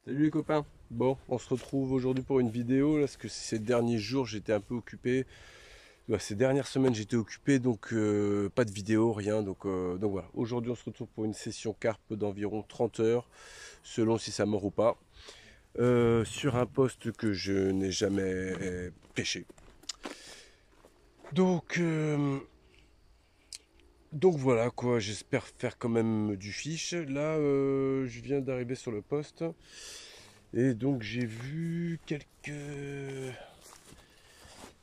Salut les copains. Bon, on se retrouve aujourd'hui pour une vidéo là, parce que ces derniers jours j'étais un peu occupé. Ces dernières semaines j'étais occupé, donc pas de vidéo, rien. Donc voilà, aujourd'hui on se retrouve pour une session carpe d'environ 30 heures, selon si ça mord ou pas, sur un poste que je n'ai jamais pêché. Donc, euh, donc voilà quoi, j'espère faire quand même du fiche. Là, je viens d'arriver sur le poste. Et donc j'ai vu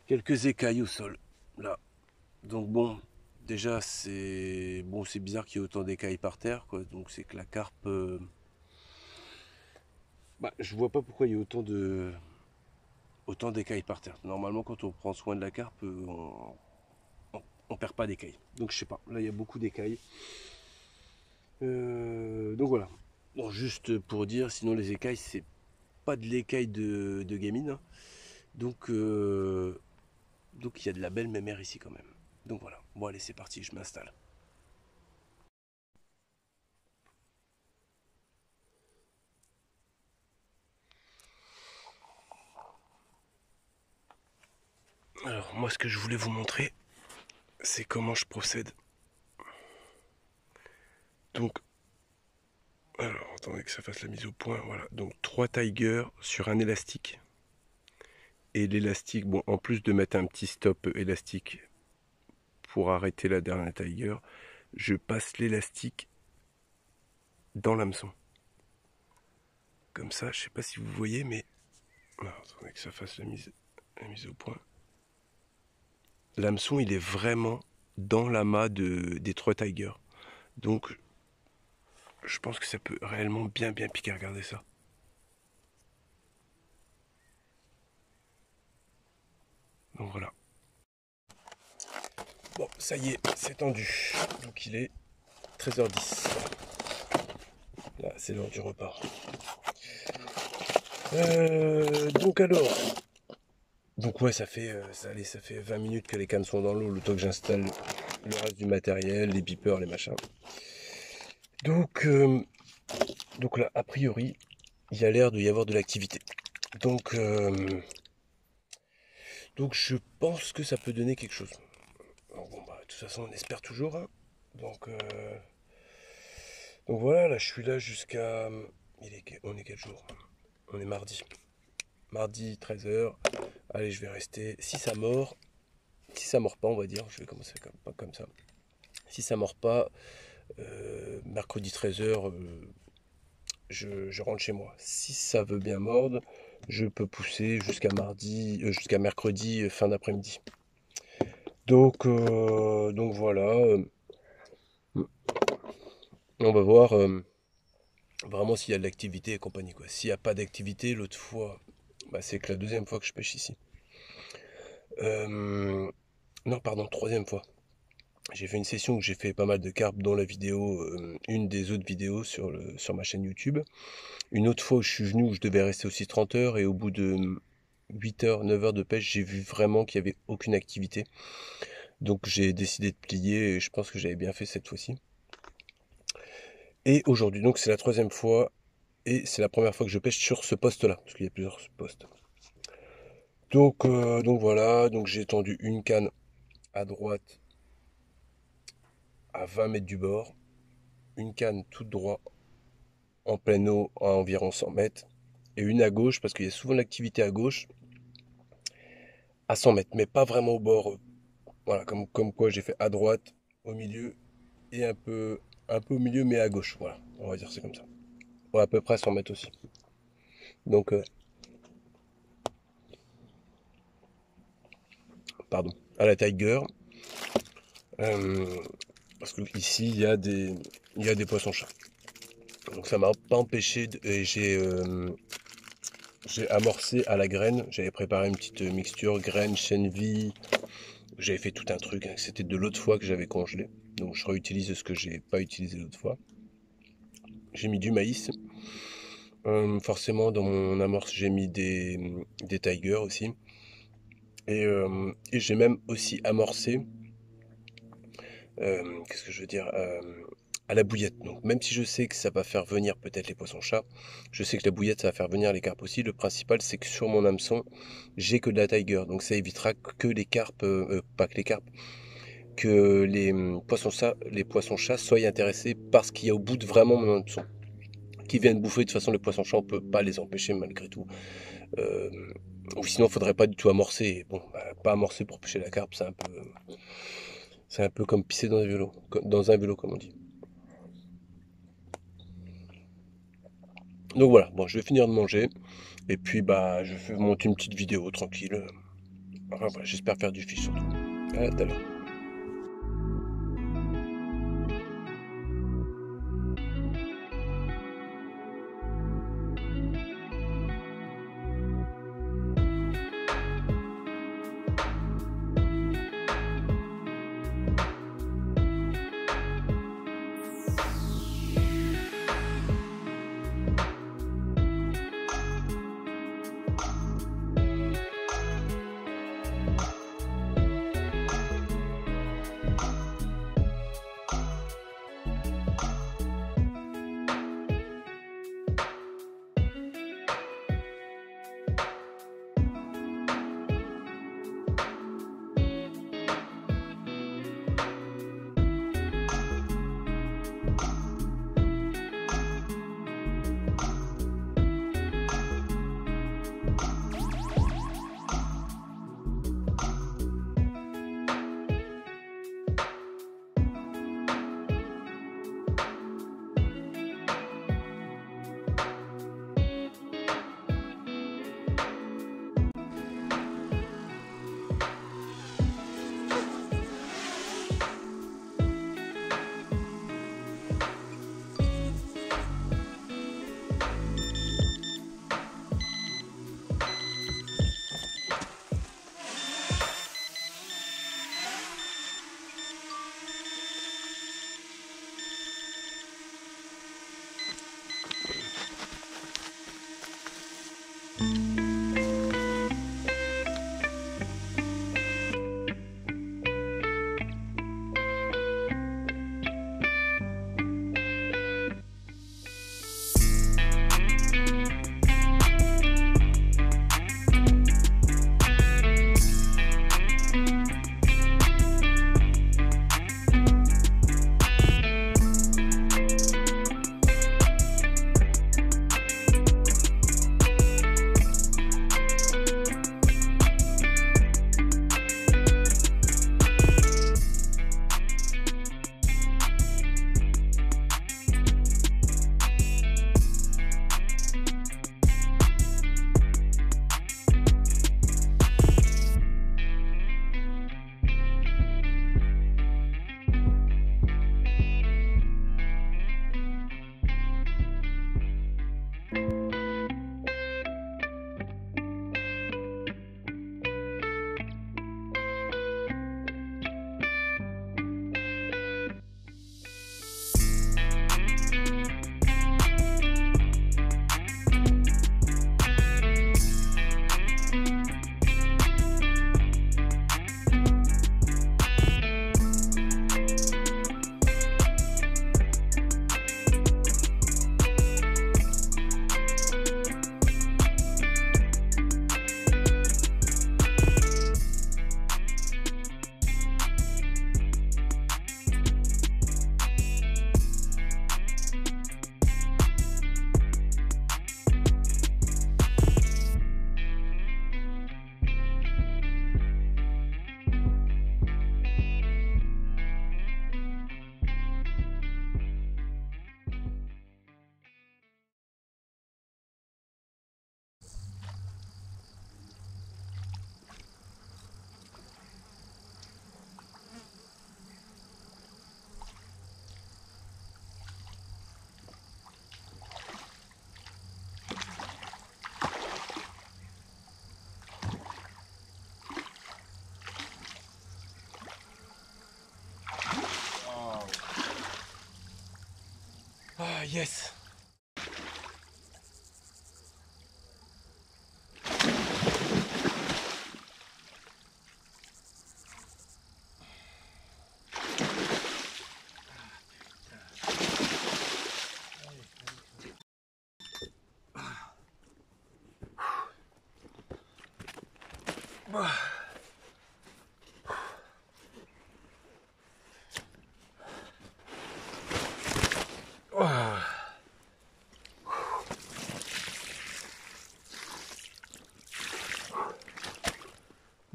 quelques écailles au sol, là. Donc bon, déjà c'est bizarre qu'il y ait autant d'écailles par terre, quoi. Donc c'est que la carpe, je vois pas pourquoi il y a autant d'écailles par terre. Normalement, quand on prend soin de la carpe, on perd pas d'écailles. Donc je sais pas. Là il y a beaucoup d'écailles. Donc voilà. Bon, juste pour dire, sinon les écailles c'est pas de l'écaille de gamine, hein. Donc donc il y a de la belle mémère ici quand même. Donc voilà. Bon allez, c'est parti, je m'installe. Alors moi ce que je voulais vous montrer, c'est comment je procède. Donc, alors attendez que ça fasse la mise au point. Voilà. Donc 3 tigers sur un élastique. Et l'élastique, bon, en plus de mettre un petit stop élastique pour arrêter la dernière tiger, je passe l'élastique dans l'hameçon. Comme ça, je sais pas si vous voyez, mais alors, attendez que ça fasse la mise au point. L'hameçon, il est vraiment dans l'amas des 3 tigers. Donc, je pense que ça peut réellement bien piquer. Regardez ça. Donc voilà. Bon, ça y est, c'est tendu. Donc il est 13h10. Là, c'est l'heure du repas. Donc alors. Donc ouais, ça fait 20 minutes que les cannes sont dans l'eau, le temps que j'installe le reste du matériel, les beepers, les machins. Donc, euh, donc là, a priori, il y a l'air de y avoir de l'activité. Donc, euh, donc je pense que ça peut donner quelque chose. Alors bon, de toute façon, on espère toujours, hein. Donc, euh, donc voilà, là, je suis là jusqu'à... On est quel jour? On est mardi. Mardi 13h. Allez, je vais rester. Si ça mord pas, on va dire, je vais commencer pas comme ça. Si ça mord pas, mercredi 13h, je rentre chez moi. Si ça veut bien mordre, je peux pousser jusqu'à mercredi, fin d'après-midi. Donc voilà, on va voir vraiment s'il y a de l'activité et compagnie, quoi. S'il n'y a pas d'activité, l'autre fois, c'est que la deuxième fois que je pêche ici. Euh, non, pardon, troisième fois. J'ai fait une session où j'ai fait pas mal de carpes, dont la vidéo, une des autres vidéos sur ma chaîne YouTube. Une autre fois où je suis venu, où je devais rester aussi 30 heures, et au bout de 8 heures, 9 heures de pêche, j'ai vu vraiment qu'il n'y avait aucune activité. Donc j'ai décidé de plier, et je pense que j'avais bien fait cette fois-ci. Et aujourd'hui, donc c'est la troisième fois, et c'est la première fois que je pêche sur ce poste-là, parce qu'il y a plusieurs postes. Donc voilà, donc j'ai tendu une canne à droite à 20 mètres du bord, une canne toute droite en pleine eau à environ 100 mètres, et une à gauche, parce qu'il y a souvent l'activité à gauche, à 100 mètres, mais pas vraiment au bord. Voilà, comme quoi j'ai fait à droite, au milieu, et un peu au milieu, mais à gauche. Voilà, on va dire c'est comme ça. Ouais, à peu près 100 mètres aussi. Donc, pardon, à la Tiger, euh, parce que ici il y a des poissons-chats. Donc ça m'a pas empêché, et j'ai amorcé à la graine. J'avais préparé une petite mixture graine, chènevis. J'avais fait tout un truc, hein. C'était de l'autre fois que j'avais congelé. Donc je réutilise ce que j'ai pas utilisé l'autre fois. J'ai mis du maïs. Forcément, dans mon amorce, j'ai mis des tigers aussi. Et j'ai même aussi amorcé, qu'est-ce que je veux dire, à la bouillette. Donc même si je sais que ça va faire venir peut-être les poissons-chats, je sais que la bouillette ça va faire venir les carpes aussi. Le principal c'est que sur mon hameçon, j'ai que de la tiger, donc ça évitera que les carpes, pas que les carpes, que les poissons-chats soient intéressés par ce qu'il y a au bout de vraiment mon hameçon. Qui viennent bouffer, de toute façon les poissons-chats on peut pas les empêcher malgré tout. Ou sinon il faudrait pas du tout amorcer. Bon, pas amorcer pour pêcher la carpe, c'est un peu comme pisser dans un vélo comme on dit. Donc voilà, bon, je vais finir de manger. Et puis, bah, je vais monter une petite vidéo tranquille. Enfin, voilà, j'espère faire du fish surtout. À tout à l'heure. Ah, yes. Bon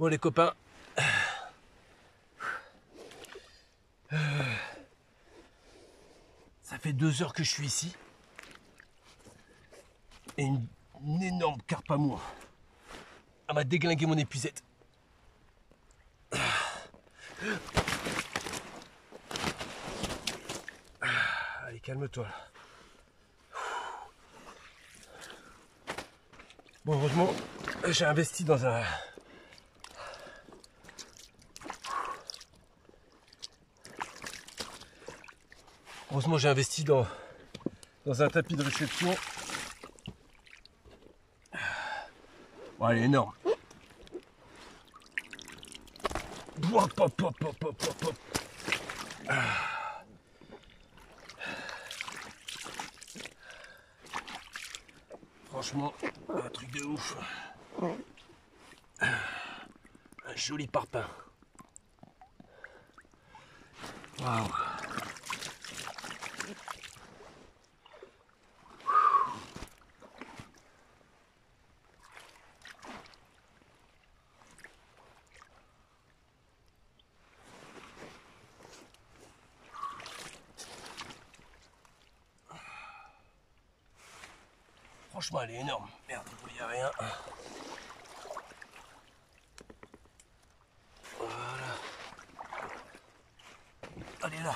les copains, ça fait 2 heures que je suis ici et une énorme carpe à mouche. Elle m'a déglingué mon épuisette. Allez, calme-toi là. Bon, heureusement, j'ai investi dans un... Heureusement, j'ai investi dans un tapis de réception. Bon, elle est énorme. Hop, hop, hop, hop, hop, hop, hop. Franchement, un truc de ouf. Un joli parpaing. Waouh. Franchement, elle est énorme. Merde, il n'y a rien. Voilà. Elle est là.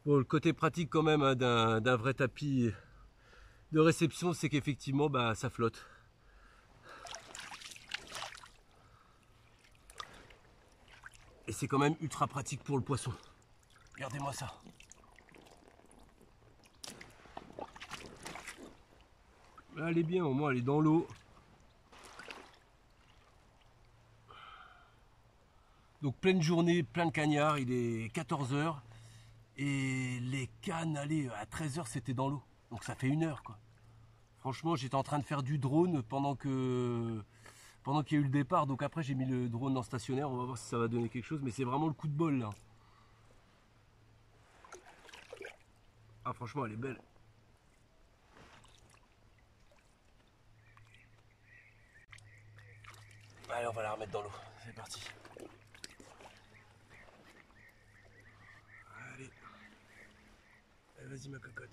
Bon, le côté pratique quand même hein, d'un vrai tapis de réception, c'est qu'effectivement, bah, ça flotte. Et c'est quand même ultra pratique pour le poisson. Regardez-moi ça. Là, elle est bien, au moins elle est dans l'eau. Donc pleine journée, plein de cagnards, il est 14 h. Et les cannes, allez, à 13 h c'était dans l'eau. Donc ça fait 1 heure quoi. Franchement, j'étais en train de faire du drone pendant qu'il y a eu le départ. Donc après, j'ai mis le drone en stationnaire. On va voir si ça va donner quelque chose. Mais c'est vraiment le coup de bol là. Ah, franchement, elle est belle. Allez, on va la remettre dans l'eau. C'est parti. Allez. Allez, vas-y, ma cocotte.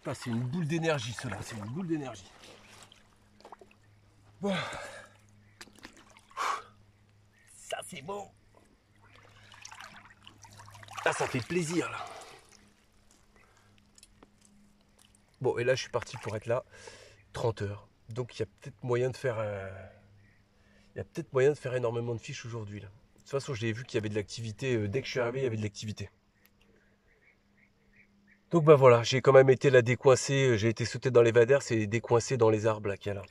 Ah, c'est une boule d'énergie, cela. C'est une boule d'énergie. Bon. Ça, c'est beau. Ah, ça fait plaisir, là. Bon, et là, je suis parti pour être là 30 heures. Donc, il y a peut-être moyen de faire... Il y a peut-être moyen de faire énormément de fiches aujourd'hui, là. De toute façon, j'ai vu qu'il y avait de l'activité. Dès que je suis arrivé, il y avait de l'activité. Donc, bah voilà, j'ai quand même été là décoincé. J'ai été sauté dans les vaders et décoincé dans les arbres, là, qu'il y a là.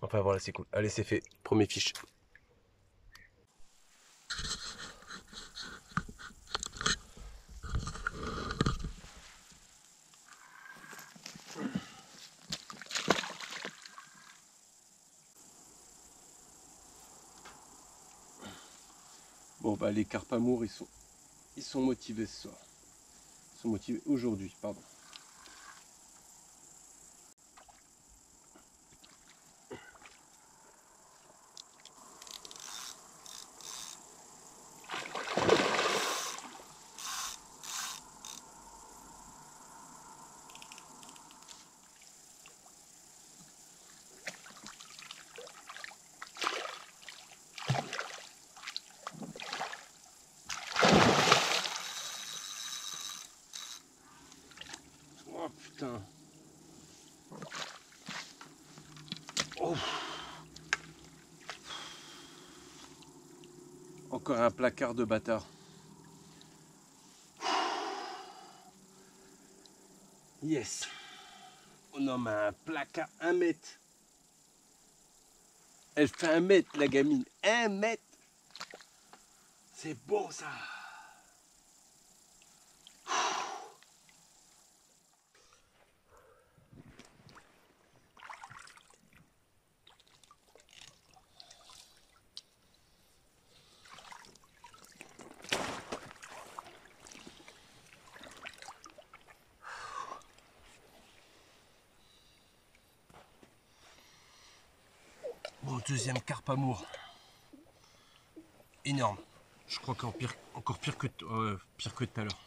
Enfin, voilà, c'est cool. Allez, c'est fait. Premier fiche. Bon, bah, les carpes amours, ils sont motivés ce soir. Ils sont motivés aujourd'hui, pardon. Oh putain. Oh. Encore un placard de bâtard. Yes. On en a un placard 1 mètre. Elle fait 1 mètre, la gamine. 1 mètre. C'est bon, ça. Bon, deuxième carpe amour. Énorme. Je crois qu'encore pire que tout à l'heure.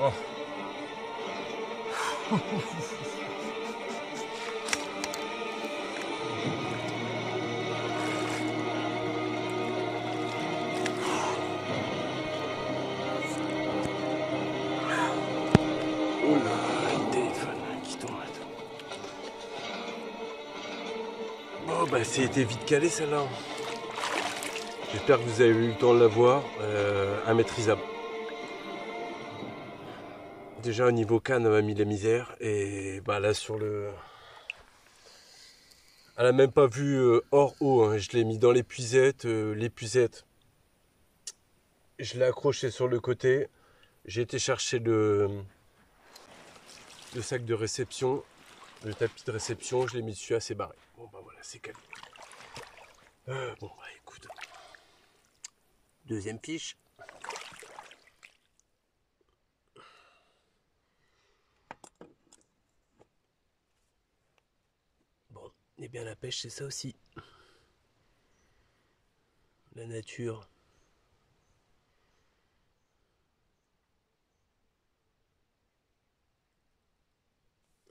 Oh. Oh là, le téléphone qui tombe là. Bon bah c'était vite calé celle-là. J'espère que vous avez eu le temps de la voir. Immaîtrisable. Déjà au niveau canne, on m'a mis la misère. Et bah là sur le... Elle a même pas vu hors eau. Hein. Je l'ai mis dans l'épuisette. L'épuisette, je l'ai accroché sur le côté. J'ai été chercher le sac de réception. Le tapis de réception, je l'ai mis dessus, assez barré. Bon bah voilà, c'est calé. Bon bah écoute. Deuxième fiche. Bon, et bien la pêche c'est ça aussi. La nature.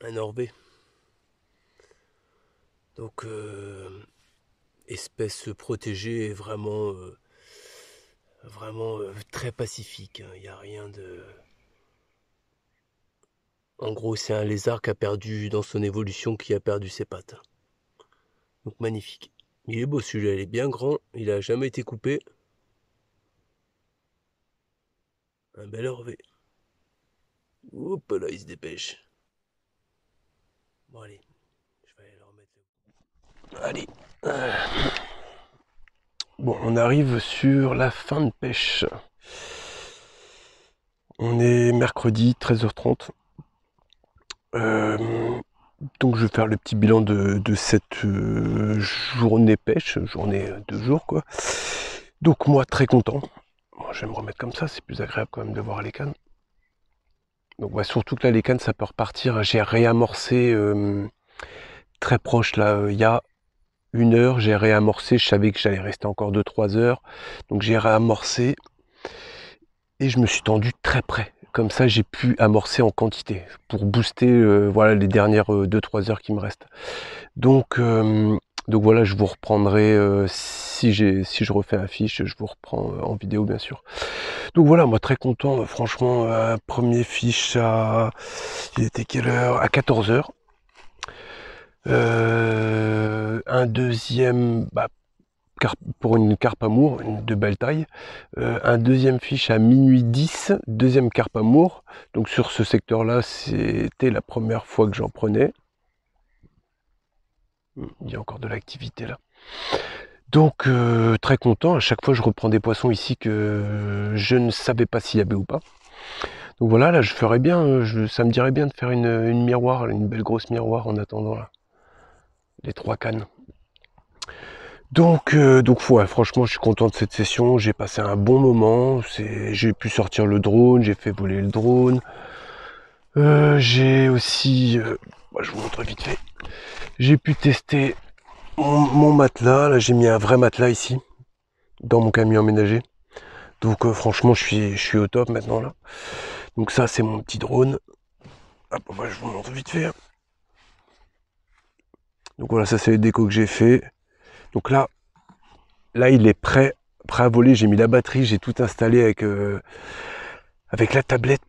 Un orbet. Donc espèce protégée, vraiment très pacifique. Il n'y a rien de... En gros, c'est un lézard qui a perdu, dans son évolution, qui a perdu ses pattes. Donc magnifique. Il est beau celui-là, il est bien grand, il a jamais été coupé. Un bel orvet. Hop là, il se dépêche. Bon allez, je vais aller le remettre. Allez. Bon, on arrive sur la fin de pêche. On est mercredi 13h30. Donc je vais faire le petit bilan de cette journée pêche, journée 2 jours quoi. Donc moi très content. Bon, je vais me remettre comme ça, c'est plus agréable quand même de voir les cannes. Donc ouais, surtout que là les cannes ça peut repartir. J'ai réamorcé très proche là, il y a 1 heure, j'ai réamorcé, je savais que j'allais rester encore 2-3 heures. Donc j'ai réamorcé et je me suis tendu très près. Comme ça, j'ai pu amorcer en quantité pour booster voilà, les dernières 2-3 heures qui me restent. Donc voilà, je vous reprendrai, si je refais un fiche, je vous reprends en vidéo bien sûr. Donc voilà, moi très content, franchement, premier fiche il était quelle heure? À 14h. Un deuxième, pour une carpe amour, de belle taille. Un deuxième fiche à minuit 10, deuxième carpe amour. Donc sur ce secteur-là, c'était la première fois que j'en prenais. Il y a encore de l'activité là. Donc très content, à chaque fois je reprends des poissons ici que je ne savais pas s'il y avait ou pas. Donc voilà, là je ferais bien, ça me dirait bien de faire une miroir, une belle grosse miroir en attendant là, les 3 cannes. Donc ouais, franchement je suis content de cette session, j'ai passé un bon moment, j'ai pu sortir le drone, j'ai fait voler le drone. J'ai aussi, je vous montre vite fait, j'ai pu tester mon matelas, là j'ai mis un vrai matelas ici, dans mon camion aménagé. Donc franchement je suis au top maintenant là. Donc ça c'est mon petit drone. Hop, je vous montre vite fait. Donc voilà, ça c'est les décos que j'ai fait. Donc là il est prêt à voler. J'ai mis la batterie, j'ai tout installé avec la tablette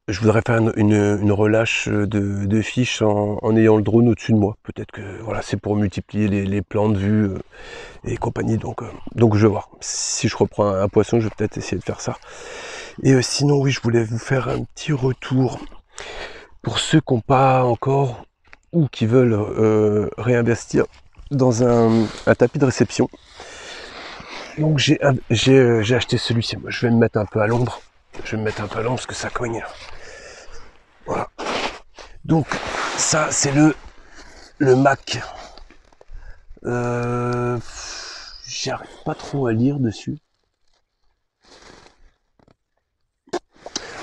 je voudrais faire une relâche de fiches en ayant le drone au-dessus de moi. Peut-être que voilà, c'est pour multiplier les plans de vue et compagnie. Donc je vais voir. Si je reprends un poisson, je vais peut-être essayer de faire ça. Et sinon, oui, je voulais vous faire un petit retour pour ceux qui n'ont pas encore ou qui veulent réinvestir dans un tapis de réception. Donc j'ai acheté celui-ci. Je vais me mettre un peu à l'ombre. Je vais me mettre un peu à l'ombre parce que ça cogne. Voilà. Donc ça c'est le Mac. J'arrive pas trop à lire dessus.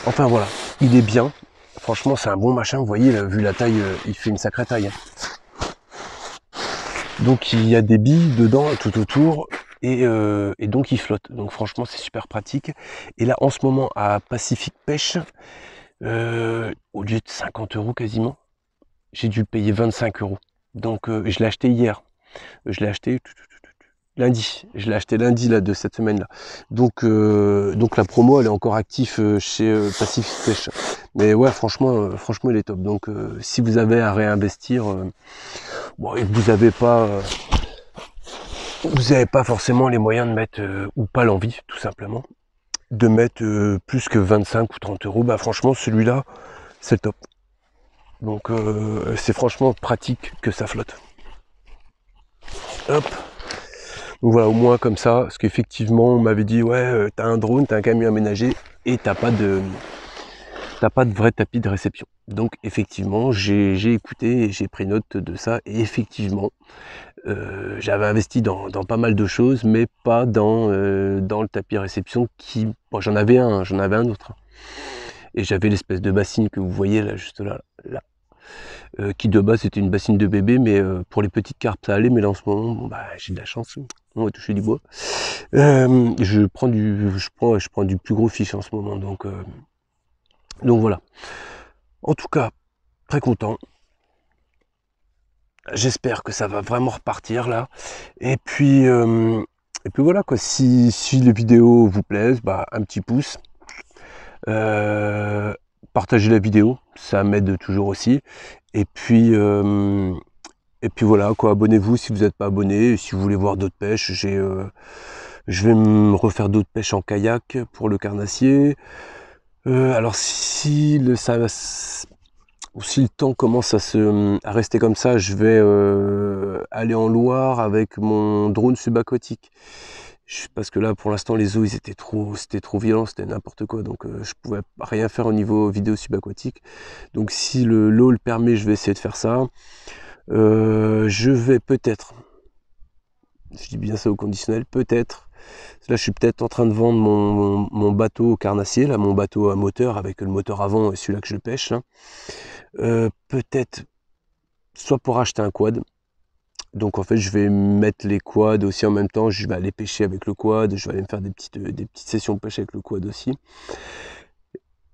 Enfin voilà, il est bien. Franchement c'est un bon machin. Vous voyez, vu la taille, il fait une sacrée taille. Donc il y a des billes dedans tout autour. Et donc il flotte. Donc franchement c'est super pratique. Et là en ce moment à Pacific Pêche, au lieu de 50 € quasiment, j'ai dû payer 25 €. Donc je l'ai acheté hier. Je l'ai acheté lundi. Je l'ai acheté lundi là, de cette semaine là. Donc la promo elle est encore active chez Pacific Pêche. Mais ouais franchement il est top. Donc si vous avez à réinvestir, bon, et que vous n'avez pas forcément les moyens de mettre, ou pas l'envie tout simplement, de mettre plus que 25 ou 30 €, bah franchement celui-là c'est le top. Donc c'est franchement pratique que ça flotte. Hop. Donc voilà, au moins comme ça, parce qu'effectivement on m'avait dit ouais t'as un drone, t'as un camion aménagé et t'as pas de vrai tapis de réception. Donc effectivement j'ai écouté et j'ai pris note de ça et effectivement j'avais investi dans pas mal de choses mais pas dans le tapis de réception qui, bon, j'en avais un autre et j'avais l'espèce de bassine que vous voyez là juste là qui de base était une bassine de bébé, mais pour les petites carpes ça allait, mais là en ce moment bon, bah, j'ai de la chance, on va toucher du bois. Je prends du plus gros fiche en ce moment, donc voilà. En tout cas, très content. J'espère que ça va vraiment repartir là. Et puis voilà quoi. Si les vidéos vous plaisent, bah un petit pouce. Partagez la vidéo, ça m'aide toujours aussi. Et puis voilà quoi, abonnez-vous si vous n'êtes pas abonné. Et si vous voulez voir d'autres pêches, je vais me refaire d'autres pêches en kayak pour le carnassier. Alors si le temps commence à rester comme ça, je vais aller en Loire avec mon drone subaquatique. Parce que là pour l'instant les eaux c'était trop violent, c'était n'importe quoi, donc je pouvais rien faire au niveau vidéo subaquatique. Donc si l'eau le permet, je vais essayer de faire ça. Je vais peut-être, je dis bien ça au conditionnel, peut-être, là je suis peut-être en train de vendre mon bateau au carnassier, là mon bateau à moteur avec le moteur avant et celui-là que je pêche là. Peut-être soit pour acheter un quad. Donc en fait je vais mettre les quads aussi en même temps, je vais aller pêcher avec le quad, je vais aller me faire des petites sessions de pêche avec le quad aussi.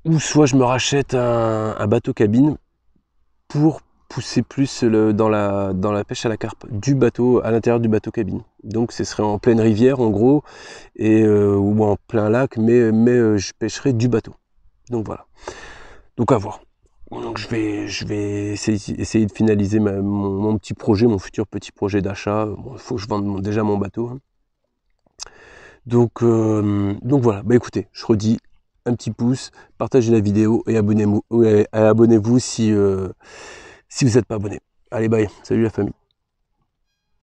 Ou soit je me rachète un bateau cabine pour pousser plus dans la pêche à la carpe du bateau, à l'intérieur du bateau cabine. Donc ce serait en pleine rivière en gros, et ou en plein lac, mais je pêcherai du bateau. Donc voilà. Donc à voir. Donc je vais essayer de finaliser mon petit projet, mon futur petit projet d'achat. Bon, il faut que je vende déjà mon bateau. Hein. Donc voilà, bah écoutez, je redis un petit pouce, partagez la vidéo et abonnez-vous si vous n'êtes pas abonné. Allez bye, salut la famille.